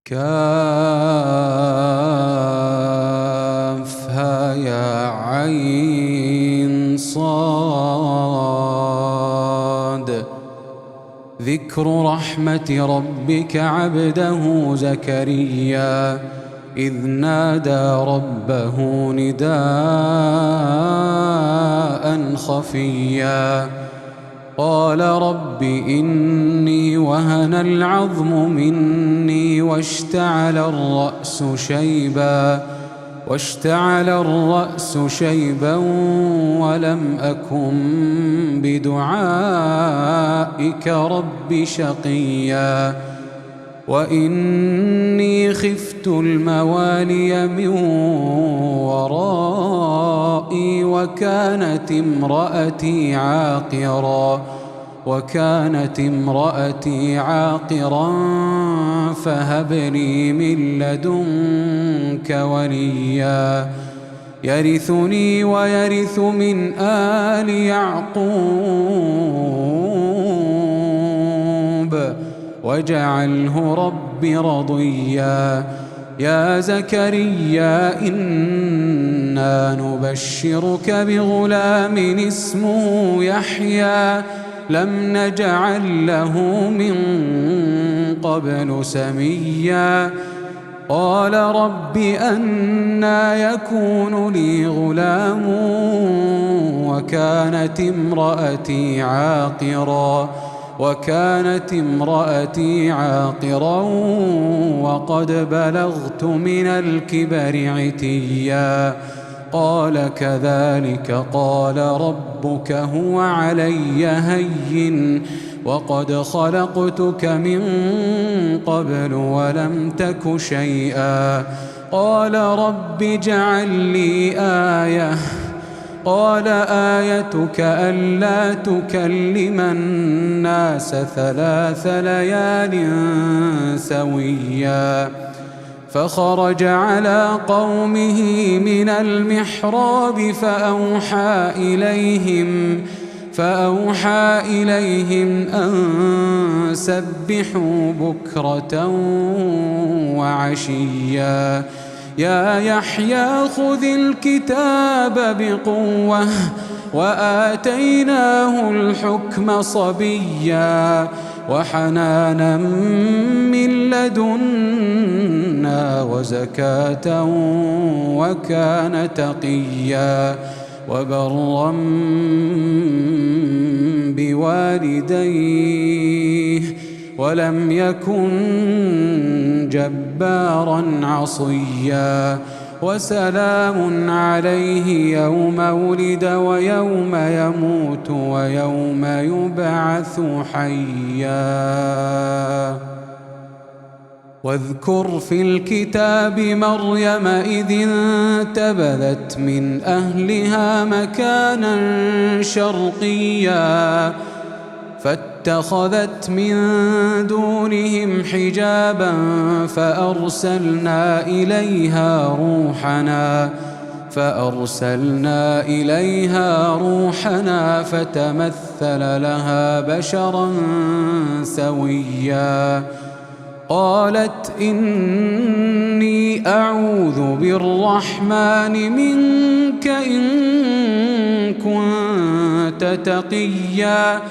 كافها يا عين صاد. ذكر رحمة ربك عبده زكريا إذ نادى ربه نداء خفيا قال رب إني وهن العظم مني واشتعل الرأس شيبا ولم أكن بدعائك رب شقيا وإني خفت الموالي من ورائي وكانت امرأتي عاقرا فهب لي من لدنك وليا يرثني ويرث من آل يعقوب واجعله رب رضيا. يا زكريا إنا نبشرك بغلام اسمه يحيى لم نجعل له من قبل سميا قال رب أنى يكون لي غلام وكانت امرأتي عاقرا وقد بلغت من الكبر عتيا قال كذلك قال ربك هو علي هين وقد خلقتك من قبل ولم تك شيئا قال رب اجعل لي آية قال آيتك ألا تكلم الناس 3 ليال سويا فخرج على قومه من المحراب فأوحى إليهم أن سبحوا بكرة وعشيا يا يحيى خذ الكتاب بقوة وآتيناه الحكم صبيا وحنانا من لدنا وزكاة وكان تقيا وبرا بوالديه ولم يكن جبارا عصيا وسلام عليه يوم ولد ويوم يموت ويوم يبعث حيا. واذكر في الكتاب مريم إذ انتبذت من أهلها مكانا شرقيا فاتخذت من دونهم حجابا فأرسلنا إليها روحنا فتمثل لها بشرا سويا قالت إني أعوذ بالرحمن منك إن كنت تقيا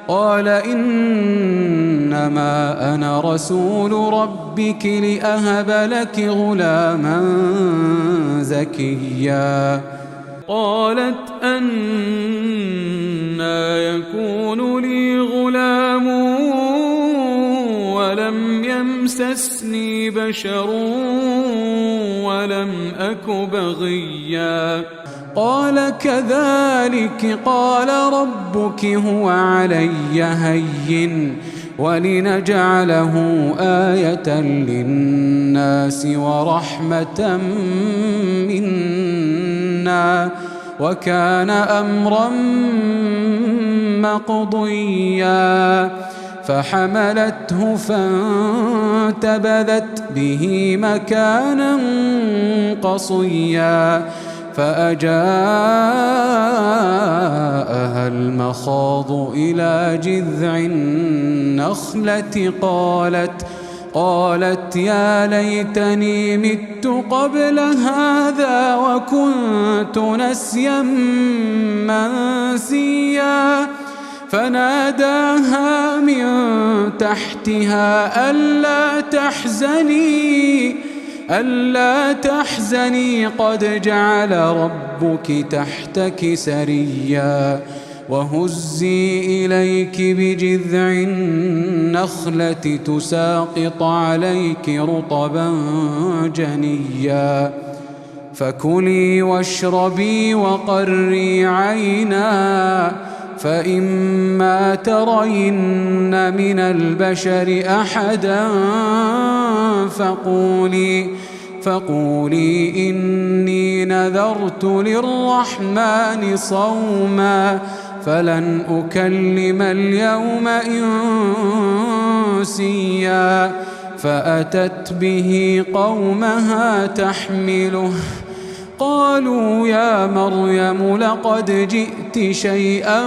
قال إنما أنا رسول ربك لأهب لك غلاما زكيا قالت أنى يكون لي غلام ولم يمسسني بشر ولم أك بغيا قال كذلك قال ربك هو علي هين ولنجعله آية للناس ورحمة منا وكان أمرا مقضيا فحملته فانتبذت به مكانا قصيا فأجاءها المخاض إلى جذع النخلة قالت يا ليتني مت قبل هذا وكنت نسيا منسيا فناداها من تحتها ألا تحزني قد جعل ربك تحتك سريا وهزي إليك بجذع النخلة تساقط عليك رطبا جنيا فكلي واشربي وقري عينا فإما ترين من البشر أحدا فقولي إني نذرت للرحمن صوما فلن أكلم اليوم إنسيا فأتت به قومها تحمله قالوا يا مريم لقد جئت شيئا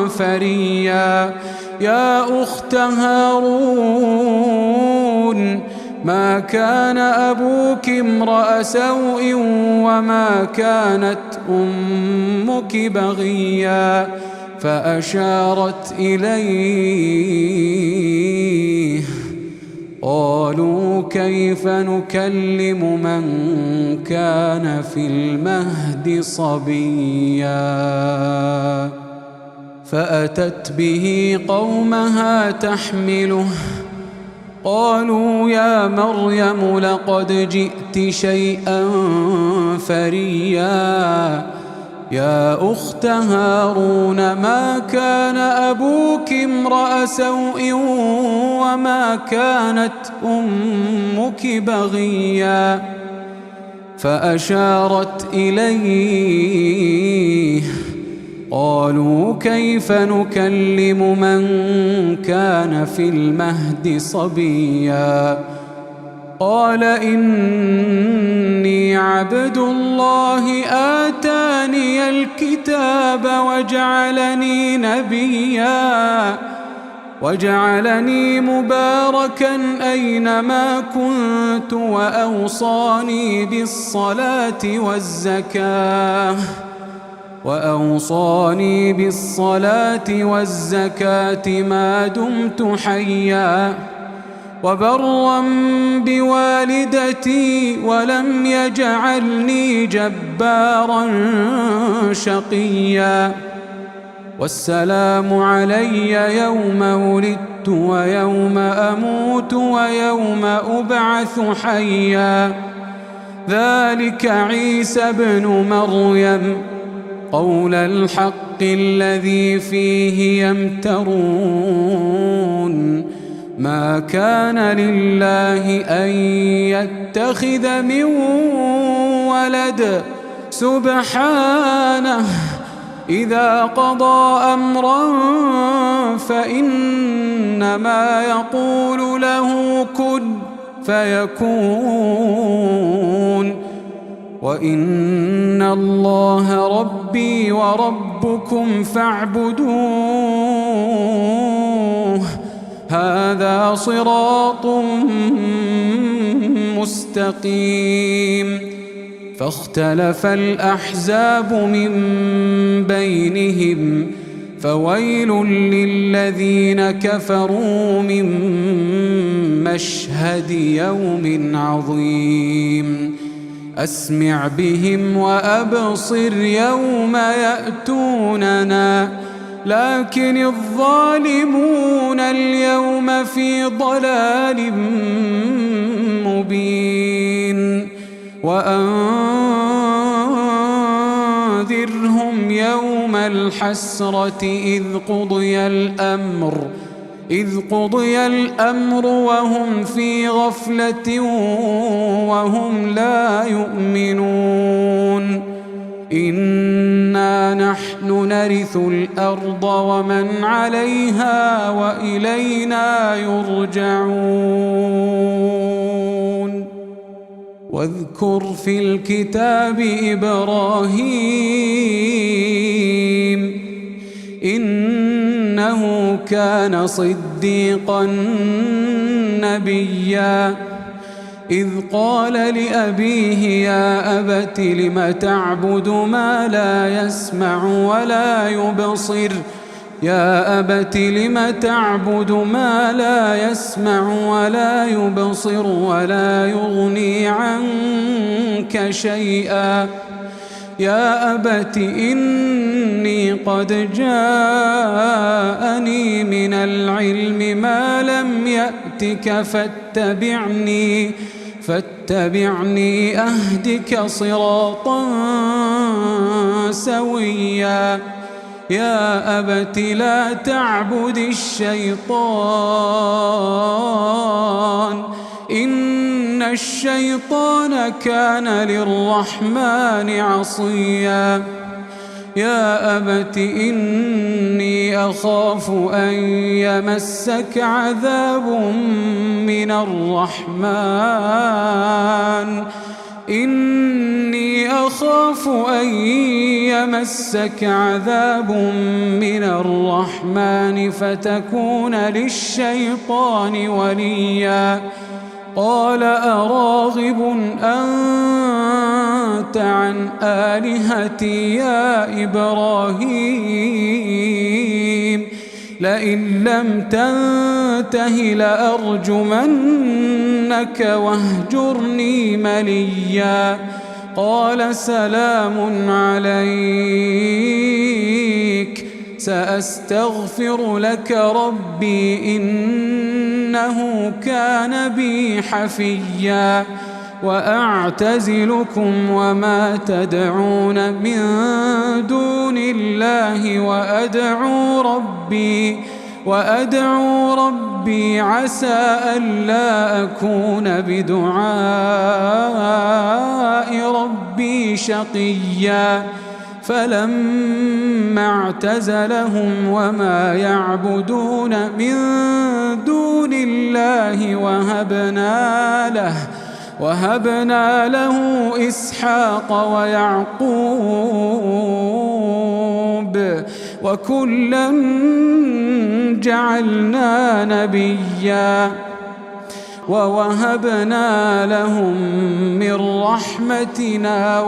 فريا يا أخت هارون ما كان أبوك امرأ سوء وما كانت أمك بغيا فأشارت إليه قالوا كيف نكلم من كان في المهد صبيا فأتت به قومها تحمله قالوا يا مريم لقد جئت شيئا فريا يا أخت هارون ما كان أبوك امرأ سوء وما كانت أمك بغيا فأشارت إليه قالوا كيف نكلم من كان في المهد صبيا قال إني عبد الله آتاني الكتاب وجعلني نبيا وجعلني مباركا أينما كنت وأوصاني بالصلاة والزكاة ما دمت حيا وبرا بوالدتي ولم يجعلني جبارا شقيا والسلام علي يوم ولدت ويوم أموت ويوم أبعث حيا ذلك عيسى ابن مريم قول الحق الذي فيه يمترون ما كان لله أن يتخذ من ولد سبحانه إذا قضى أمرا فإنما يقول له كن فيكون وإن الله ربي وربكم فاعبدوه هذا صراط مستقيم فاختلف الأحزاب من بينهم فويل للذين كفروا من مشهد يوم عظيم أسمع بهم وأبصر يوم يأتوننا لكن الظالمون اليوم في ضلال مبين وأنذرهم يوم الحسرة إذ قضي الأمر وهم في غفلة وهم لا يؤمنون إنا نحن نرث الأرض ومن عليها وإلينا يرجعون واذكر في الكتاب إبراهيم إنه كان صديقا نبيا إذ قال لأبيه يا أبت لم تعبد ما لا يسمع ولا يبصر يا أبت لم تعبد ما لا يسمع ولا يبصر ولا يغني عنك شيئا يا أبت إني قد جاءني من العلم ما لم يأتك فاتبعني أهدك صراطا سويا يا أبت لا تعبد الشيطان إن الشيطان كان للرحمن عصيا يا أبت إني أخاف أن يمسك عذاب من الرحمن إني أخاف أن يمسك عذاب من الرحمن فتكون للشيطان وليا قال أراغب أنت عن آلهتي يا إبراهيم لئن لم تنته لأرجمنك واهجرني مليا قال سلام عليك سأستغفر لك ربي إنه كان بي حفيا وأعتزلكم وما تدعون من دون الله وأدعو ربي عسى ألا أكون بدعاء ربي شقيا فلما اعتزلهم وما يعبدون من دون الله وهبنا له إسحاق ويعقوب وكلا جعلنا نبيا ووهبنا لهم من رحمتنا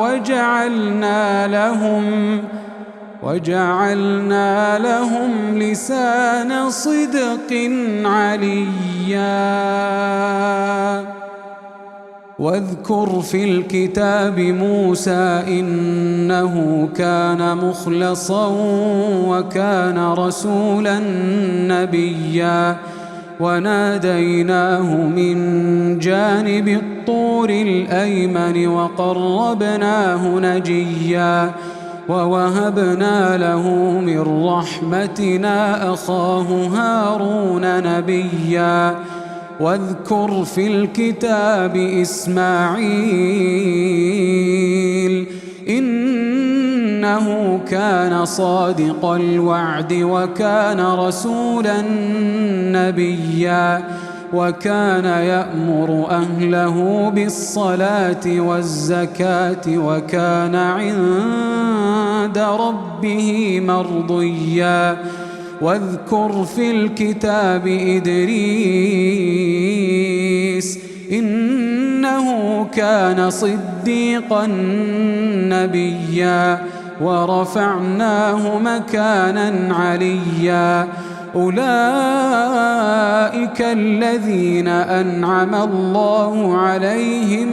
وجعلنا لهم لسان صدق عليا واذكر في الكتاب موسى إنه كان مخلصا وكان رسولا نبيا وناديناه من جانب الطور الأيمن وقربناه نجيا ووهبنا له من رحمتنا أخاه هارون نبيا واذكر في الكتاب إسماعيل إنه كان صادق الوعد وكان رسولا نبيا وكان يأمر أهله بالصلاة والزكاة وكان عند ربه مرضيا واذكر في الكتاب إدريس إنه كان صديقا نبيا ورفعناه مكانا عليا أولئك الذين أنعم الله عليهم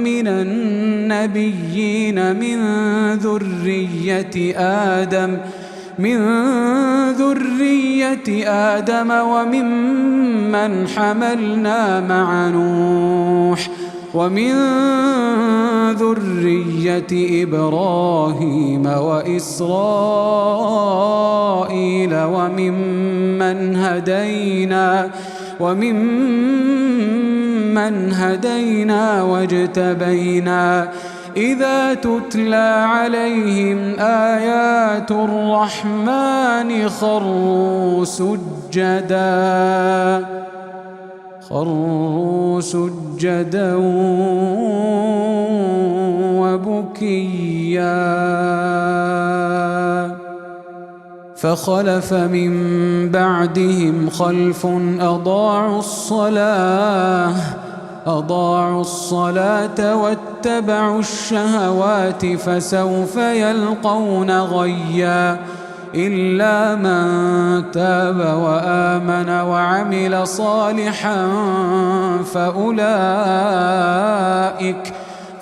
من النبيين من ذرية آدم وممن حملنا مع نوح ومن ذرية إبراهيم وإسرائيل وممن هدينا واجتبينا إذا تتلى عليهم آيات الرحمن خروا سجدا وبكيا فخلف من بعدهم خلف أضاعوا الصلاة واتبعوا الشهوات فسوف يلقون غيا إلا من تاب وآمن وعمل صالحا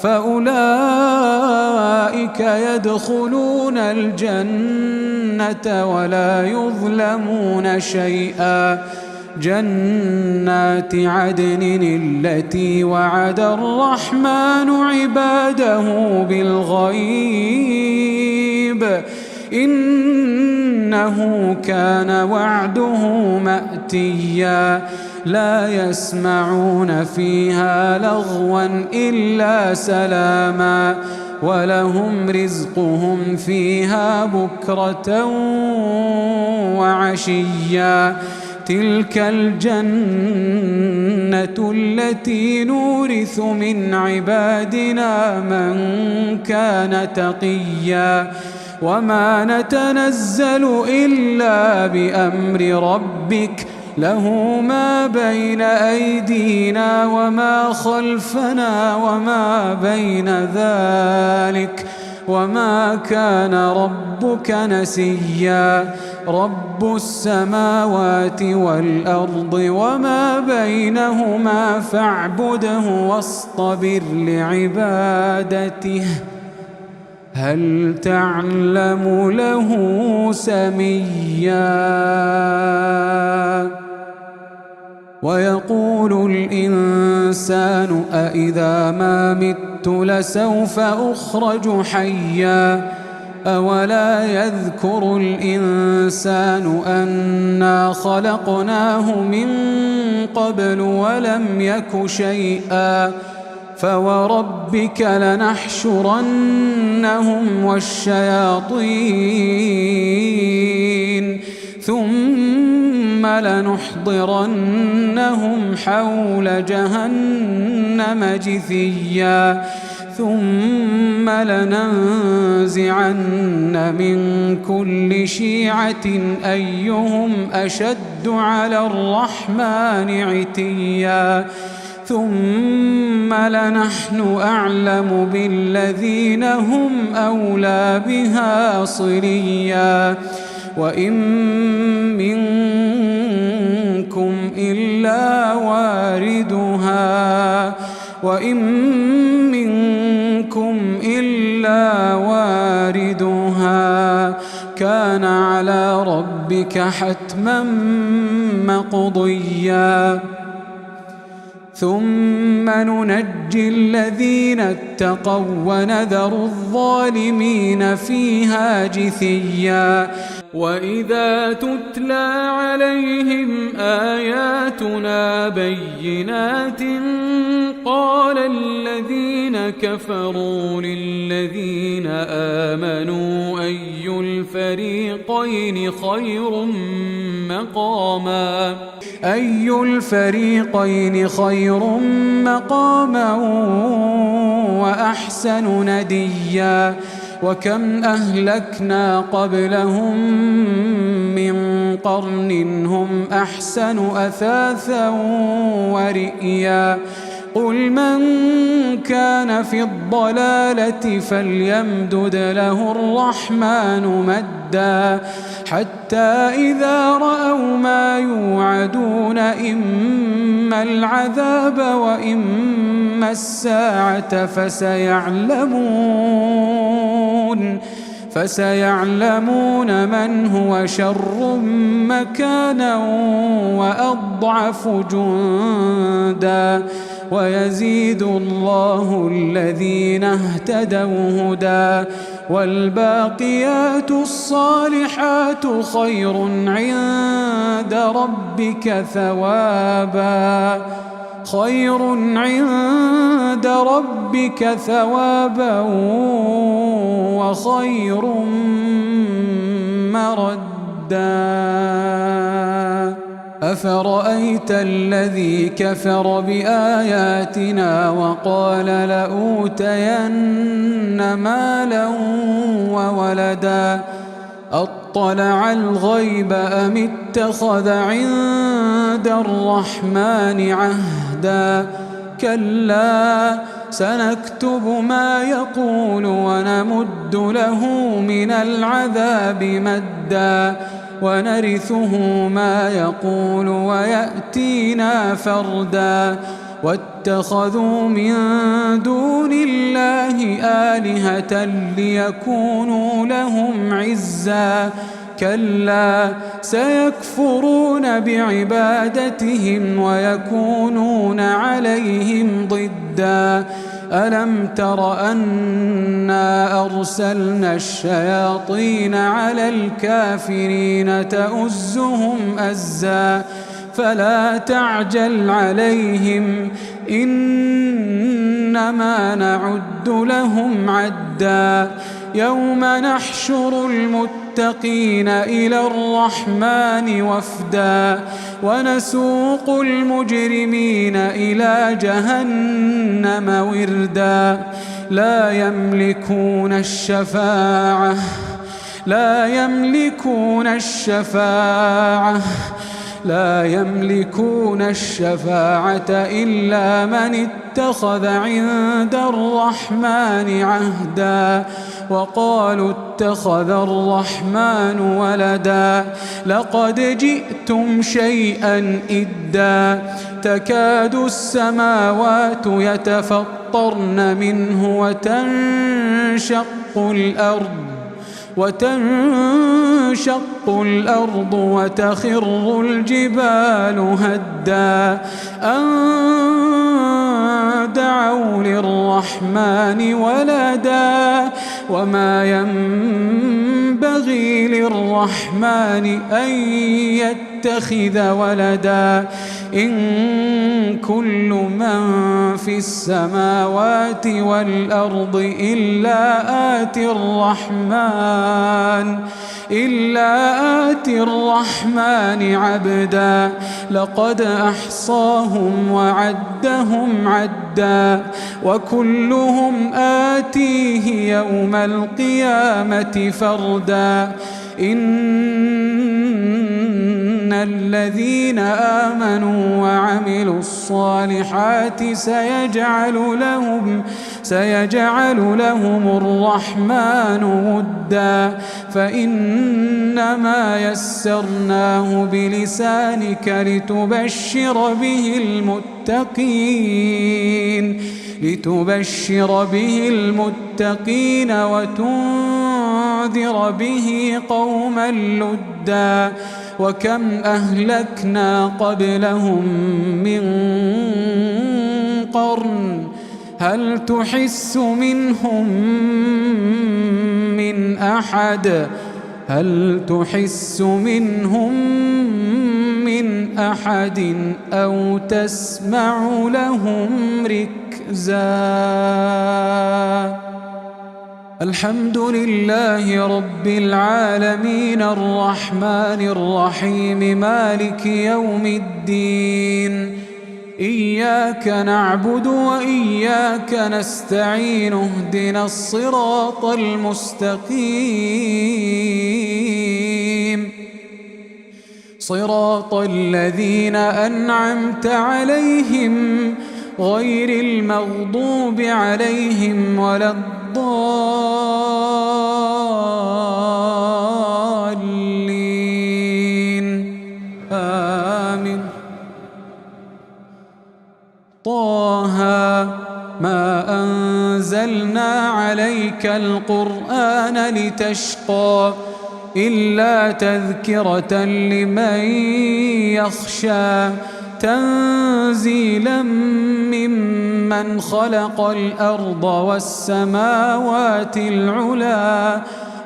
فأولئك يدخلون الجنة ولا يظلمون شيئا جنات عدن التي وعد الرحمن عباده بالغيب إنه كان وعده مأتيا لا يسمعون فيها لغوا إلا سلاما ولهم رزقهم فيها بكرة وعشيا تلك الجنة التي نورث من عبادنا من كان تقيا وما نتنزل إلا بأمر ربك له ما بين أيدينا وما خلفنا وما بين ذلك وما كان ربك نسيا رب السماوات والأرض وما بينهما فاعبده واصطبر لعبادته هل تعلم له سميا ويقول الإنسان أإذا ما مت لسوف أخرج حيا أولا يذكر الإنسان أنا خلقناه من قبل ولم يك شيئا فوربك لنحشرنهم والشياطين ثم لنحضرنهم حول جهنم جثيا ثم لننزعن من كل شيعة أيهم أشد على الرحمن عتيا ثم لنحن أعلم بالذين هم أولى بها صليا وإن منكم إلا واردها كان على ربك حتما مقضيا ثم ننجي الذين اتقوا ونذر الظالمين فيها جثيا وإذا تتلى عليهم آياتنا بينات قال الذين كفروا للذين آمنوا أي الفريقين خير مقاما وأحسن نديا وكم أهلكنا قبلهم من قرن هم أحسن أثاثا ورئيا قل من كان في الضلالة فليمدد له الرحمن مدا حتى إذا رأوا ما يوعدون إما العذاب وإما الساعة فسيعلمون من هو شر مكانا وأضعف جندا ويزيد الله الذين اهتدوا هدى والباقيات الصالحات خير عند ربك ثوابا وخير مردا أفرأيت الذي كفر بآياتنا وقال لأوتين مالا وولدا أطلع الغيب أم اتخذ عند الرحمن عهدا كلا سنكتب ما يقول ونمد له من العذاب مدا ونرثه ما يقول ويأتينا فردا واتخذوا من دون الله آلهة ليكونوا لهم عزا كلا سيكفرون بعبادتهم ويكونون عليهم ضدا ألم تر أنا أرسلنا الشياطين على الكافرين تؤزهم أزا فلا تعجل عليهم إنما نعد لهم عدا يوم نحشر المتقين إلى الرحمن وفدا ونسوق المجرمين إلى جهنم وردا لا يملكون الشفاعة إلا من اتخذ عند الرحمن عهدا وقالوا اتخذ الرحمن ولدا لقد جئتم شيئا إدا تكاد السماوات يتفطرن منه وتنشق الأرض وتخر الجبال هدا أن دعوا للرحمن ولدا وما ينبغي للرحمن أن يتخذ ولدا إن كل من في السماوات والأرض إلا آتي الرحمن عبدا لقد أحصاهم وعدهم عدا وكلهم آتيه يوم القيامة فردا إن الذين آمنوا وعملوا الصالحات سيجعل لهم الرحمن ودا فإنما يسرناه بلسانك لتبشر به المتقين وتنذر به قوما لدا وكم أهلكنا قبلهم من قرن هل تحس منهم من أحد أو تسمع لهم ركزا الحمد لله رب العالمين الرحمن الرحيم مالك يوم الدين إياك نعبد وإياك نستعين اهدنا الصراط المستقيم صراط الذين أنعمت عليهم غير المغضوب عليهم ولا الضالين آمين طه ما أنزلنا عليك القرآن لتشقى إلا تذكرة لمن يخشى تنزيلا ممن خلق الأرض والسماوات العلى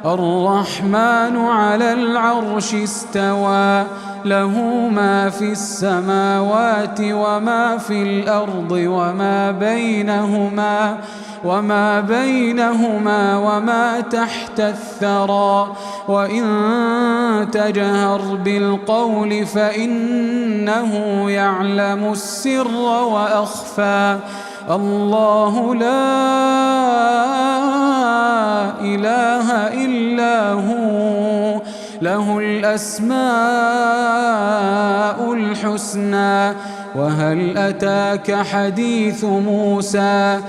الرحمن على العرش استوى له ما في السماوات وما في الأرض وما بينهما وما تحت الثرى وإن تجهر بالقول فإنه يعلم السر وأخفى الله لا إله إلا هو له الأسماء الحسنى. وهل أتاك حديث موسى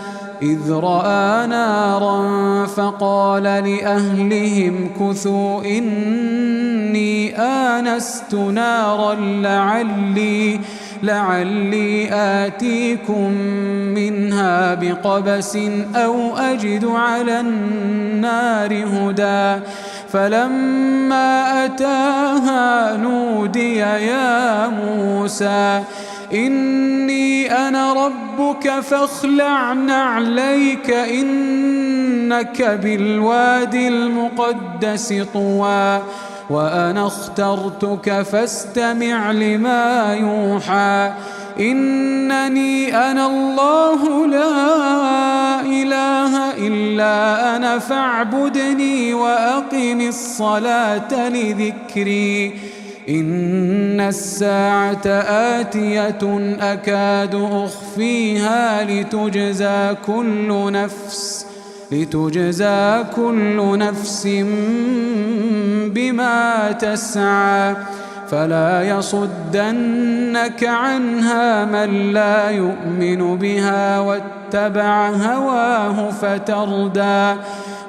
إذ رأى نارا فقال لأهلهم كثوا إني آنست نارا لعلي آتيكم منها بقبس أو أجد على النار هدى. فلما أتاها نودي يا موسى إني أنا ربك فاخلع نعليك إنك بالوادي المقدس طوى وأنا اخترتك فاستمع لما يوحى. إنني أنا الله لا إله إلا أنا فاعبدني وأقم الصلاة لذكري. إن الساعة آتية أكاد أخفيها لتجزى كل نفس بما تسعى. فلا يصدنك عنها من لا يؤمن بها واتبع هواه فتردى.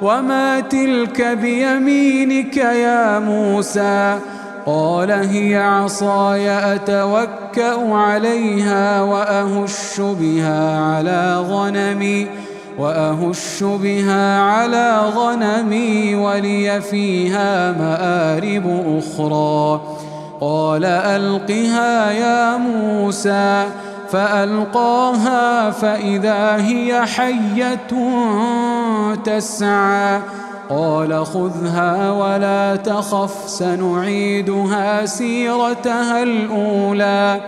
وما تلك بيمينك يا موسى؟ قال هي عصاي أتوكأ عليها وأهش بها على غنمي ولي فيها مآرب أخرى. قال ألقها يا موسى فألقاها فإذا هي حية تسعى. قال خذها ولا تخف سنعيدها سيرتها الأولى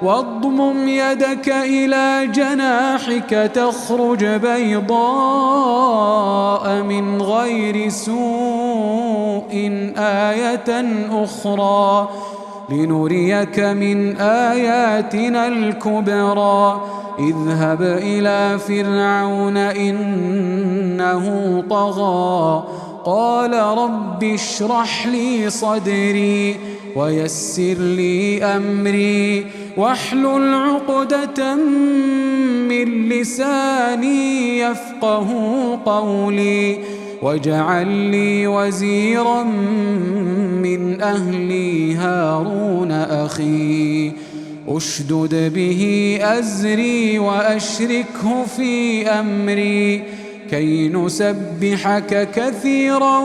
واضمم يدك إلى جناحك تخرج بيضاء من غير سوء آية أخرى لنريك من آياتنا الكبرى. اذهب إلى فرعون إنه طغى. قال رب اشرح لي صدري ويسر لي أمري واحلل عقدة من لساني يفقه قولي. واجعل لي وزيرا من أهلي هارون أخي أشدد به أزري وأشركه في أمري كي نسبحك كثيرا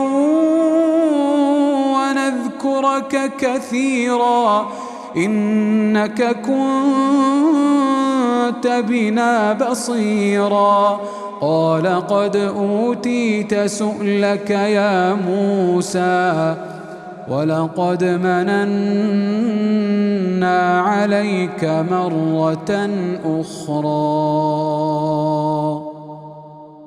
ونذكرك كثيرا إنك كنت بنا بصيرا. قال قد أوتيت سؤلك يا موسى ولقد مننا عليك مرة أخرى.